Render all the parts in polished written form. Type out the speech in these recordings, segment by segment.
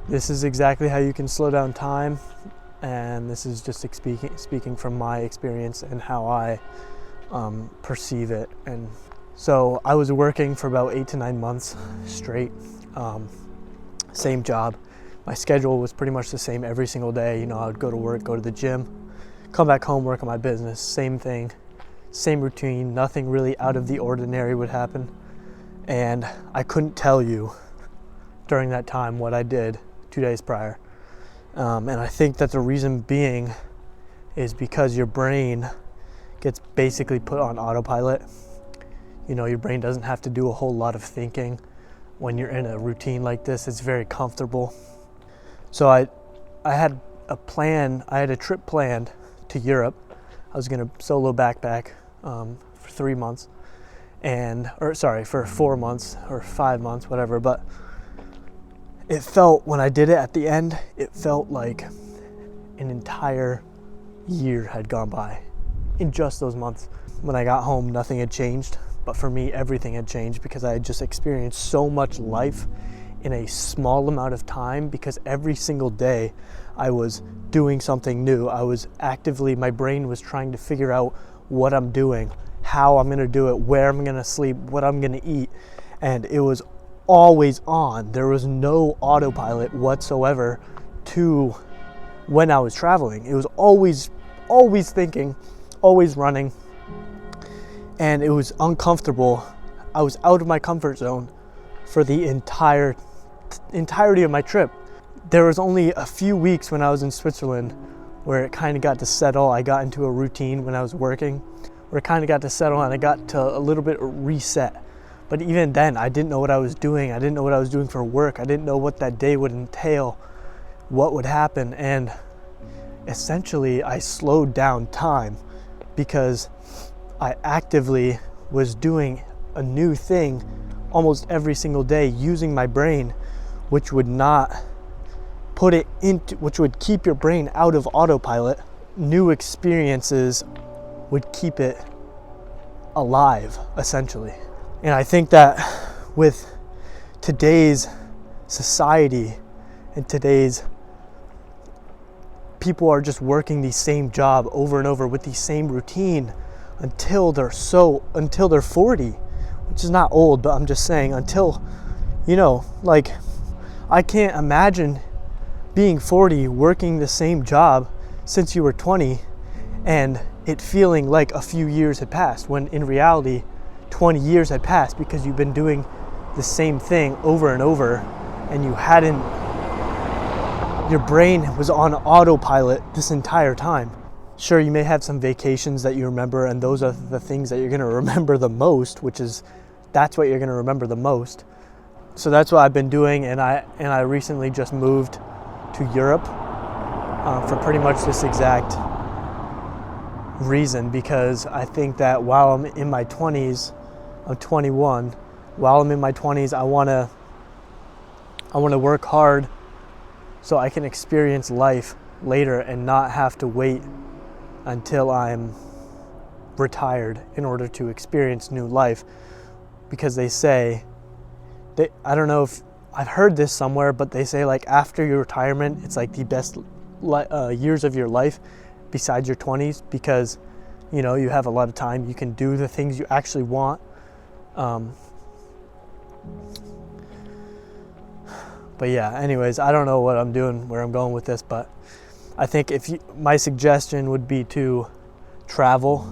this is exactly how you can slow down time, and this is just speaking from my experience and how I perceive it. And so I was working for about 8 to 9 months straight, same job. My schedule was pretty much the same every single day. I would go to work, go to the gym, come back home, work on my business, same thing, same routine, nothing really out of the ordinary would happen. And I couldn't tell you during that time what I did 2 days prior. And I think that the reason being is because your brain gets basically put on autopilot. Your brain doesn't have to do a whole lot of thinking when you're in a routine like this. It's very comfortable. So I had a trip planned to Europe. I was going to solo backpack for 3 months, for 4 months or 5 months, whatever. But it felt, when I did it at the end, it felt like an entire year had gone by in just those months. When I got home, nothing had changed. But for me, everything had changed because I had just experienced so much life in a small amount of time, because every single day I was doing something new. My brain was trying to figure out what I'm doing, how I'm going to do it, where I'm going to sleep, what I'm going to eat. And it was always on. There was no autopilot whatsoever to when I was traveling. It was always thinking, always running. And it was uncomfortable. I was out of my comfort zone for the entirety of my trip. There was only a few weeks when I was in Switzerland where it kind of got to settle. I got into a routine when I was working where it kind of got to settle, and I got to a little bit reset. But even then, I didn't know what I was doing. I didn't know what I was doing for work. I didn't know what that day would entail, what would happen. And essentially, I slowed down time because I actively was doing a new thing almost every single day, using my brain, which would keep your brain out of autopilot. New experiences would keep it alive, essentially. And I think that with today's society and today's people are just working the same job over and over with the same routine until they're 40, which is not old, but I'm just saying until, I can't imagine being 40, working the same job since you were 20 and it feeling like a few years had passed, when in reality 20 years had passed, because you've been doing the same thing over and over and your brain was on autopilot this entire time. Sure, you may have some vacations that you remember, and those are the things that you're going to remember the most, that's what you're going to remember the most. So that's what I've been doing, and I recently just moved to Europe for pretty much this exact reason, because I think that while I'm in my 20s, I'm 21, while I'm in my 20s, I want to work hard so I can experience life later and not have to wait until I'm retired in order to experience new life. Because they say, I don't know if I've heard this somewhere, but they say like after your retirement, it's like the best years of your life besides your 20s, because you have a lot of time, you can do the things you actually want. But yeah, anyways, I don't know what I'm doing, where I'm going with this, but I think my suggestion would be to travel,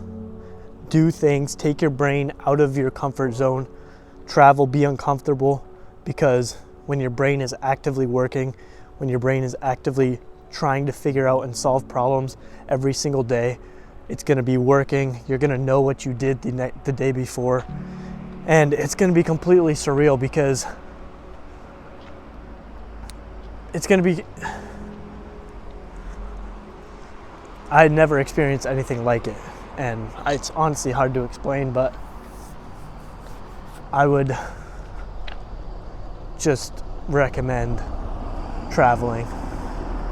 do things, take your brain out of your comfort zone, travel, be uncomfortable, because when your brain is actively working, when your brain is actively trying to figure out and solve problems every single day, it's going to be working. You're going to know what you did the day before, and it's going to be completely surreal, because I had never experienced anything like it, and it's honestly hard to explain, but I would just recommend traveling.